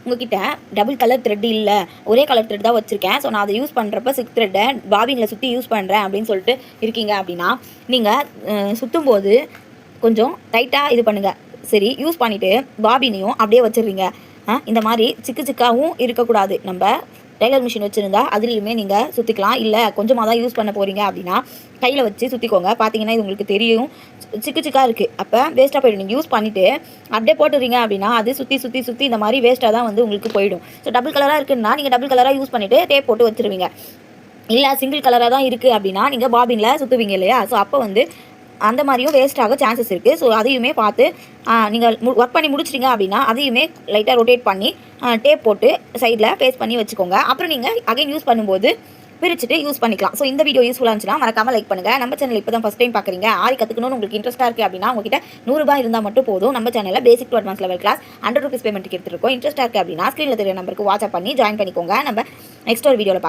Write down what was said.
உங்ககிட்ட double colour thread இல்லை, ஒரே கலர் த்ரெட் தான் வச்சுருக்கேன், ஸோ நான் அதை யூஸ் பண்ணுறப்ப சில்க் த்ரெட்டை பாபினில் சுற்றி யூஸ் பண்ணுறேன் அப்படின்னு சொல்லிட்டு இருக்கீங்க அப்படின்னா, நீங்கள் சுற்றும் போது கொஞ்சம் டைட்டாக இது பண்ணுங்கள். சரி, யூஸ் பண்ணிவிட்டு பாபினையும் அப்படியே வச்சிடுறீங்க. இந்த மாதிரி சிக்கு சிக்காகவும் இருக்கக்கூடாது. நம்ம டெய்லர் மிஷின் வச்சுருந்தா அதுலேயுமே நீங்கள் சுற்றிக்கலாம். இல்லை கொஞ்சமாக தான் யூஸ் பண்ண போகிறீங்க அப்படின்னா கையில் வச்சு சுற்றிக்கோங்க. பார்த்தீங்கன்னா இது உங்களுக்கு தெரியும், சிக்கு சிக்காக இருக்குது, அப்போ வேஸ்ட்டாக போய்டும். நீங்கள் யூஸ் பண்ணிவிட்டு அப்படியே போட்டுறீங்க அப்படின்னா அது சுற்றி சுற்றி சுற்றி இந்த மாதிரி வேஸ்ட்டாக தான் வந்து உங்களுக்கு போயிடும். ஸோ டபுள் கலராக இருக்குன்னா நீங்கள் டபுள் கலராக யூஸ் பண்ணிவிட்டு டேப் போட்டு வச்சுருவீங்க. இல்லை சிங்கிள் கலராக தான் இருக்குது அப்படின்னா நீங்கள் பாபினில் சுற்றுவீங்க இல்லையா? ஸோ அப்போ வந்து அந்த மாதிரியும் வேஸ்ட் ஆக சான்சஸ் இருக்குது. ஸோ அதையுமே பார்த்து நீங்கள் ஒர்க் பண்ணி முடிச்சிட்டிங்க அப்படின்னா அதையுமே லைட்டாக ரொட்டேட் பண்ணி டேப் போட்டு சைடில் பேஸ்ட் பண்ணி வச்சுக்கோங்க. அப்புறம் நீங்கள் அகைன் யூஸ் பண்ணும்போது பிரிச்சுட்டு யூஸ் பண்ணிக்கலாம். ஸோ இந்த வீடியோ யூஸ்ஃபுல்லாக இருந்துச்சுன்னா மறக்காமல் லைக் பண்ணுங்கள். நம்ம சேனல் இப்போ தான் ஃபஸ்ட் டைம் பார்க்குறீங்க, ஆரி கற்றுக்கணும்னு உங்களுக்கு இன்ட்ரெஸ்ட்டாக இருக்குது அப்படின்னா உங்ககிட்ட ₹100 இருந்தால் மட்டும் போதும். நம்ம சேனலில் basic to advance level class ₹100 பேமெண்ட்டுக்கு எடுத்துருக்கோம். இன்ட்ரெஸ்ட்டாக இருக்குது அப்படின்னா ஸ்க்ரீனில் தெரிய நம்பருக்கு வாட்ஸ்அப் பண்ணி ஜாயின் பண்ணிக்கோங்க. நம்ம நெக்ஸ்ட் ஒரு வீடியோவில்